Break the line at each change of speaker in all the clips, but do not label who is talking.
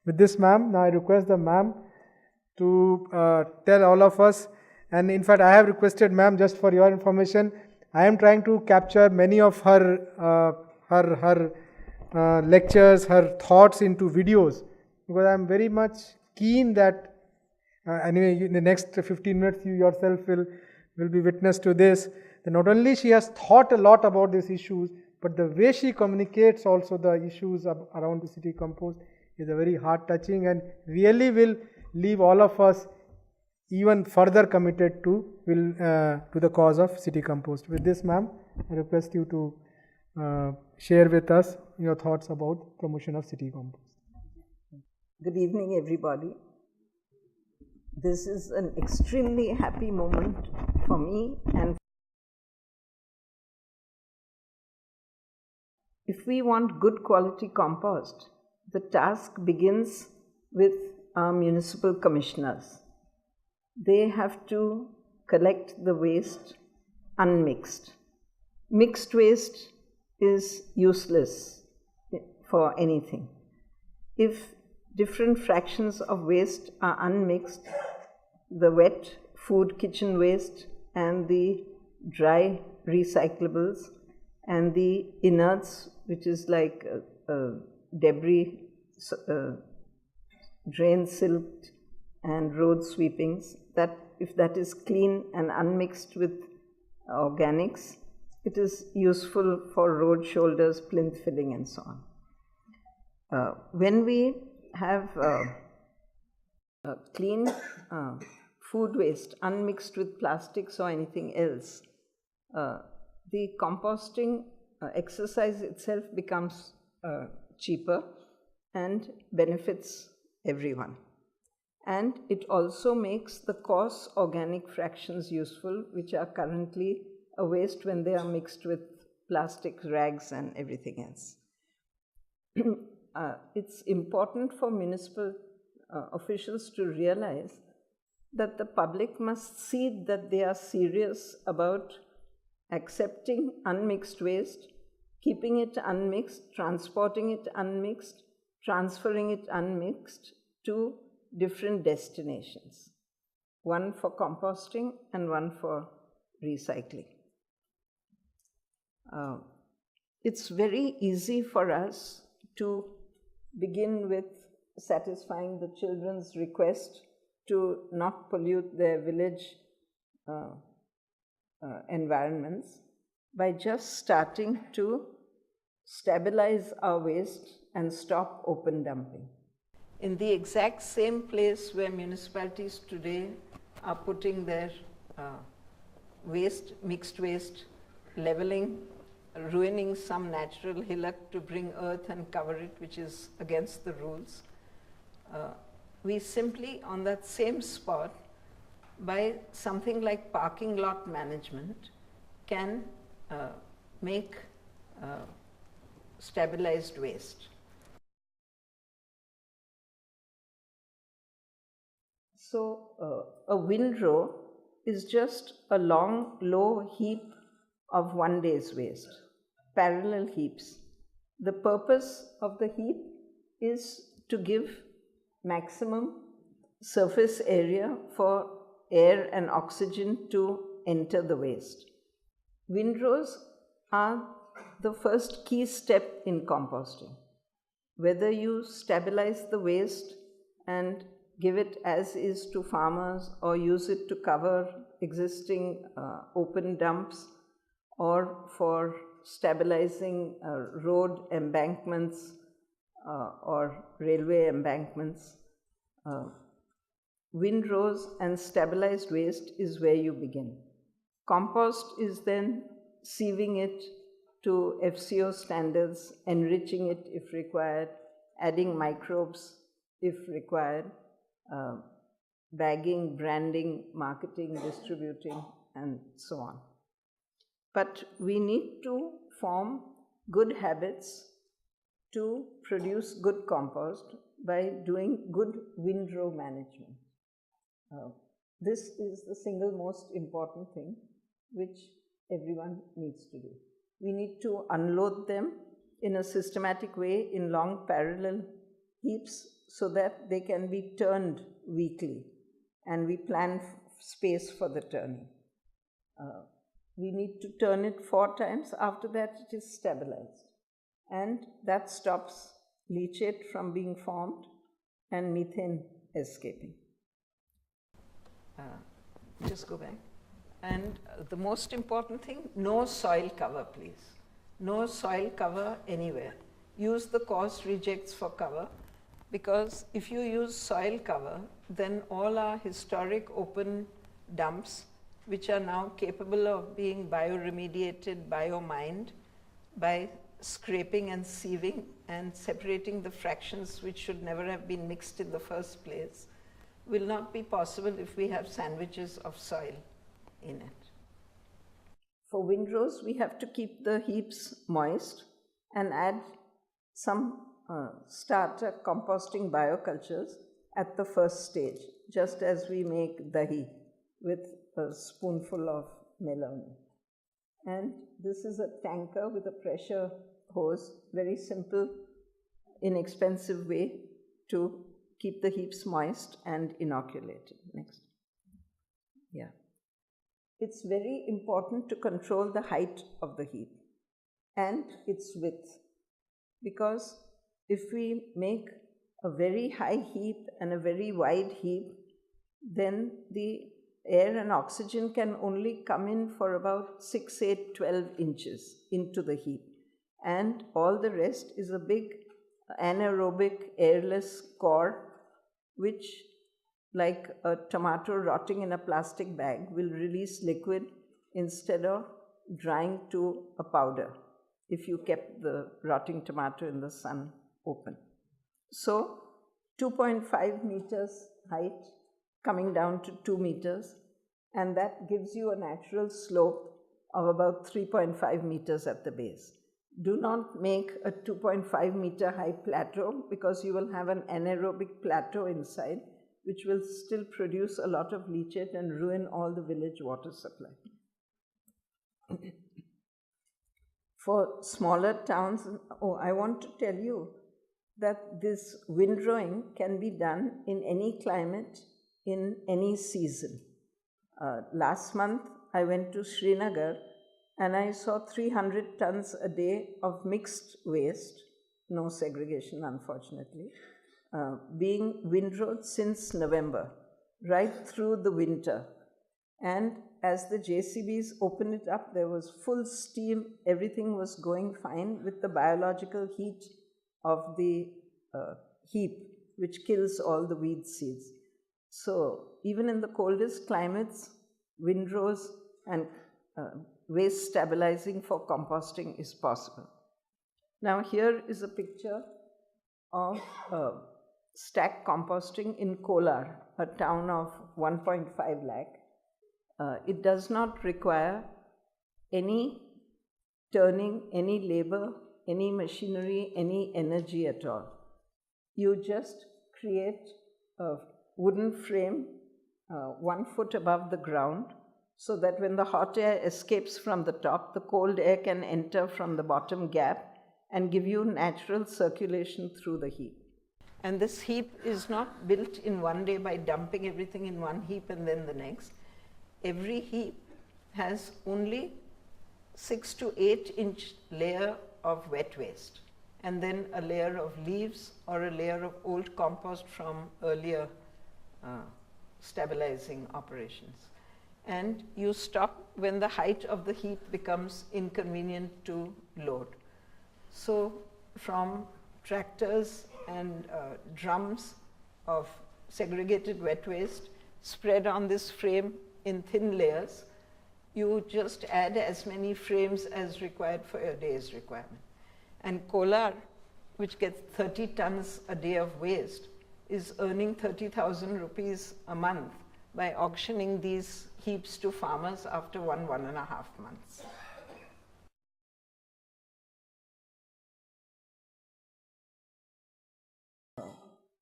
With this, ma'am, now I request the ma'am to tell all of us, and in fact I have requested ma'am, just for your information, I am trying to capture many of her lectures, her thoughts into videos, because I am very much keen that anyway in the next 15 minutes you yourself will be witness to this, that not only she has thought a lot about these issues, but the way she communicates also the issues around the city compost is a very heart touching, and really will leave all of us even further committed to the cause of city compost. With this, ma'am, I request you to share with us your thoughts about promotion of city compost.
Good evening, everybody. This is an extremely happy moment for me, and if we want good quality compost, the task begins with our municipal commissioners. They have to collect the waste unmixed. Mixed waste is useless for anything. If different fractions of waste are unmixed, the wet food kitchen waste and the dry recyclables and the inerts, which is like debris, drain silt and road sweepings, that if that is clean and unmixed with organics, it is useful for road shoulders, plinth filling and so on. When we have clean food waste unmixed with plastics or anything else, the composting exercise itself becomes cheaper and benefits everyone. And it also makes the coarse organic fractions useful, which are currently a waste when they are mixed with plastic rags and everything else. It's important for municipal officials to realize that the public must see that they are serious about accepting unmixed waste, keeping it unmixed, transporting it unmixed, transferring it unmixed to different destinations, one for composting and one for recycling. It's very easy for us to begin with satisfying the children's request to not pollute their village environments by just starting to stabilize our waste and stop open dumping. In the exact same place where municipalities today are putting their waste, mixed waste, leveling, ruining some natural hillock to bring earth and cover it, which is against the rules, we simply on that same spot, by something like parking lot management, can make stabilized waste. So a windrow is just a long, low heap of one day's waste, parallel heaps. The purpose of the heap is to give maximum surface area for air and oxygen to enter the waste. Windrows are the first key step in composting. Whether you stabilize the waste and give it as is to farmers, or use it to cover existing open dumps, or for stabilizing road embankments or railway embankments, windrows and stabilized waste is where you begin. Compost is then sieving it to FCO standards, enriching it if required, adding microbes if required, bagging, branding, marketing, distributing, and so on. But we need to form good habits to produce good compost by doing good windrow management. This is the single most important thing which everyone needs to do. We need to unload them in a systematic way in long parallel heaps so that they can be turned weekly, and we plan space for the turning. We need to turn it 4 times. After that, it is stabilized. And that stops leachate from being formed and methane escaping. Just go back. And the most important thing, no soil cover, please. No soil cover anywhere. Use the coarse rejects for cover, because if you use soil cover, then all our historic open dumps, which are now capable of being bioremediated, biomined, by scraping and sieving and separating the fractions which should never have been mixed in the first place, will not be possible if we have sandwiches of soil in it. For windrows, we have to keep the heaps moist and add some starter composting biocultures at the first stage, just as we make dahi with a spoonful of melouni. And this is a tanker with a pressure hose, very simple, inexpensive way to keep the heaps moist and inoculated. Next. Yeah. It's very important to control the height of the heap and its width, because if we make a very high heap and a very wide heap, then the air and oxygen can only come in for about 6, 8, 12 inches into the heap. And all the rest is a big anaerobic airless core, which, like a tomato rotting in a plastic bag, will release liquid instead of drying to a powder if you kept the rotting tomato in the sun open. So 2.5 meters height coming down to 2 meters, and that gives you a natural slope of about 3.5 meters at the base. Do not make a 2.5 meter high plateau, because you will have an anaerobic plateau inside, which will still produce a lot of leachate and ruin all the village water supply. For smaller towns, I want to tell you that this windrowing can be done in any climate, in any season. Last month, I went to Srinagar and I saw 300 tons a day of mixed waste, no segregation unfortunately, being windrowed since November, right through the winter. And as the JCBs opened it up, there was full steam, everything was going fine with the biological heat of the heap, which kills all the weed seeds. So even in the coldest climates, windrows and waste stabilizing for composting is possible. Now here is a picture of stack composting in Kolar, a town of 1.5 lakh. It does not require any turning, any labor, any machinery, any energy at all. You just create a wooden frame 1 foot above the ground, so that when the hot air escapes from the top, the cold air can enter from the bottom gap and give you natural circulation through the heap. And this heap is not built in one day by dumping everything in one heap and then the next. Every heap has only 6 to 8 inch layer of wet waste, and then a layer of leaves or a layer of old compost from earlier stabilizing operations. And you stop when the height of the heap becomes inconvenient to load. So from tractors and drums of segregated wet waste spread on this frame in thin layers, you just add as many frames as required for your day's requirement. And Kolar, which gets 30 tons a day of waste, is earning 30,000 rupees a month by auctioning these heaps to farmers after 1.5 months.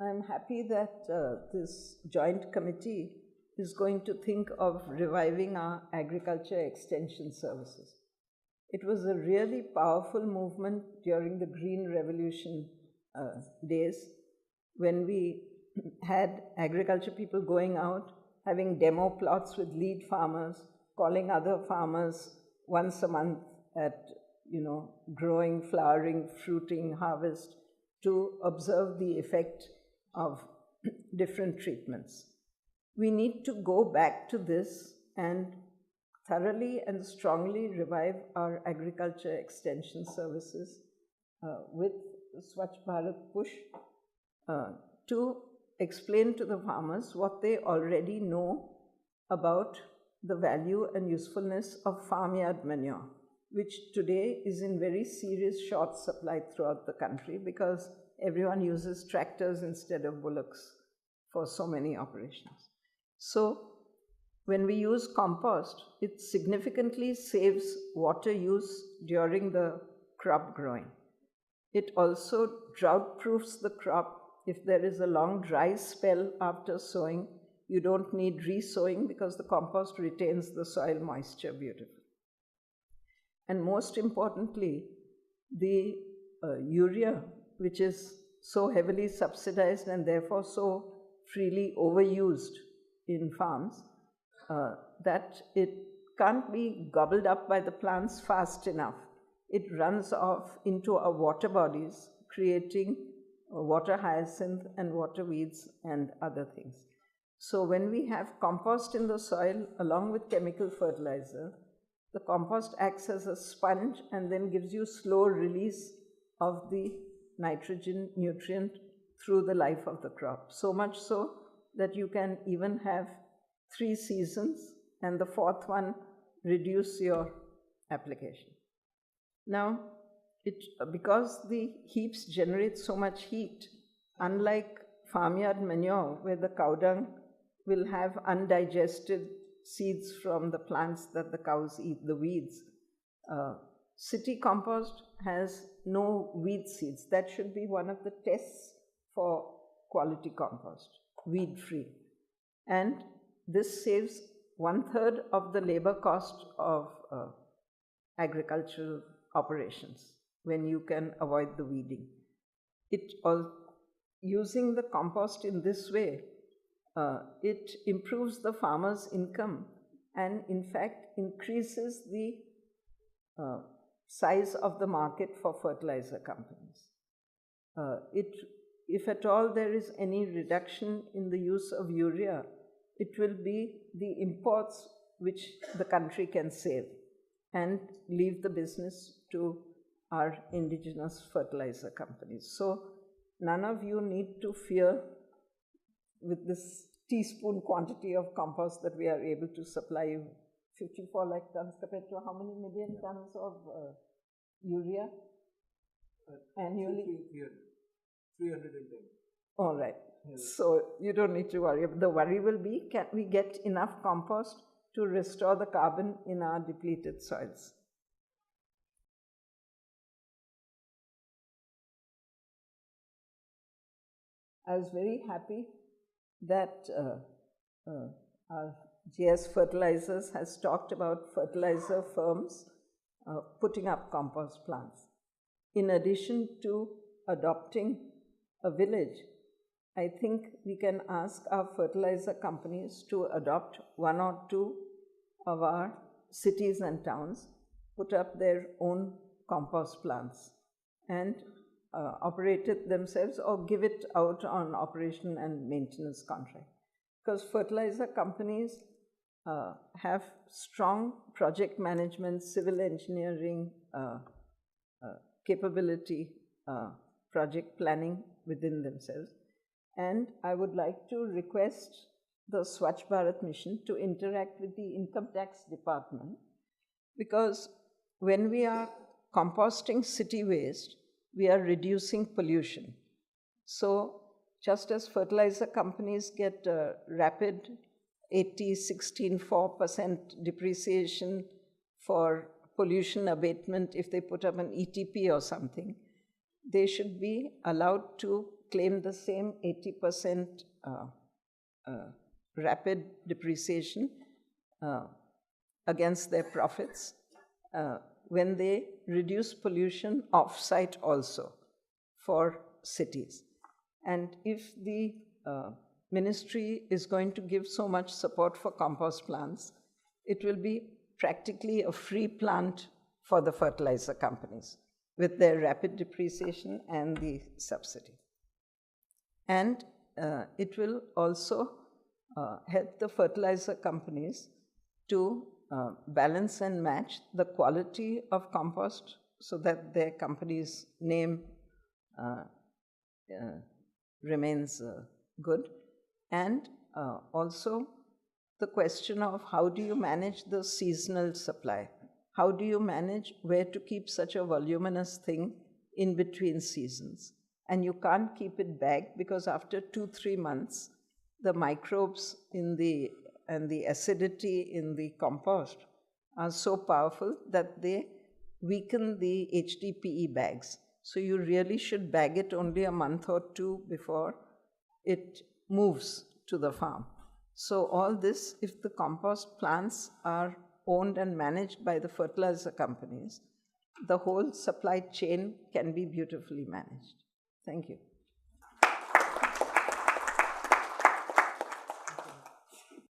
I'm happy that this joint committee is going to think of reviving our agriculture extension services. It was a really powerful movement during the Green Revolution days, when we had agriculture people going out, having demo plots with lead farmers, calling other farmers once a month at, growing, flowering, fruiting, harvest, to observe the effect of different treatments. We need to go back to this and thoroughly and strongly revive our agriculture extension services with Swacch Bharat push to explain to the farmers what they already know about the value and usefulness of farmyard manure, which today is in very serious short supply throughout the country because everyone uses tractors instead of bullocks for so many operations. So when we use compost, it significantly saves water use during the crop growing. It also drought-proofs the crop. If there is a long dry spell after sowing, you don't need re-sowing because the compost retains the soil moisture beautifully. And most importantly, the urea, which is so heavily subsidized and therefore so freely overused in farms, that it can't be gobbled up by the plants fast enough. It runs off into our water bodies, creating water hyacinth and water weeds and other things. So when we have compost in the soil along with chemical fertilizer, the compost acts as a sponge and then gives you slow release of the nitrogen nutrient through the life of the crop. So much so that you can even have 3 seasons and the 4th one reduce your application. Now, because the heaps generate so much heat, unlike farmyard manure where the cow dung will have undigested seeds from the plants that the cows eat, the weeds, city compost has no weed seeds. That should be one of the tests for quality compost, weed-free. And this saves 1/3 of the labor cost of agricultural operations when you can avoid the weeding. Using the compost in this way, it improves the farmer's income and in fact increases the size of the market for fertilizer companies. If at all there is any reduction in the use of urea, it will be the imports which the country can save and leave the business to our indigenous fertilizer companies. So none of you need to fear with this teaspoon quantity of compost that we are able to supply you. 54 lakh tons compared to how many million tons of urea annually?
310.
All right.
Yes.
So you don't need to worry. The worry will be, can we get enough compost to restore the carbon in our depleted soils? I was very happy that our GS Fertilizers has talked about fertilizer firms putting up compost plants. In addition to adopting a village, I think we can ask our fertilizer companies to adopt 1 or 2 of our cities and towns, put up their own compost plants and operate it themselves or give it out on operation and maintenance contract. Because fertilizer companies have strong project management, civil engineering capability, project planning within themselves. And I would like to request the Swacch Bharat mission to interact with the Income Tax Department, because when we are composting city waste, we are reducing pollution. So just as fertilizer companies get a rapid 16.4% depreciation for pollution abatement if they put up an ETP or something, they should be allowed to claim the same 80% rapid depreciation against their profits when they reduce pollution off-site also for cities. And if the ministry is going to give so much support for compost plants, it will be practically a free plant for the fertilizer companies with their rapid depreciation and the subsidy. And it will also help the fertilizer companies to balance and match the quality of compost so that their company's name remains good. And also the question of how do you manage the seasonal supply? How do you manage where to keep such a voluminous thing in between seasons? And you can't keep it bagged because after 2-3 months, the microbes in and the acidity in the compost are so powerful that they weaken the HDPE bags. So you really should bag it only a month or 2 before it moves to the farm. So all this, if the compost plants are owned and managed by the fertilizer companies, the whole supply chain can be beautifully managed. Thank you.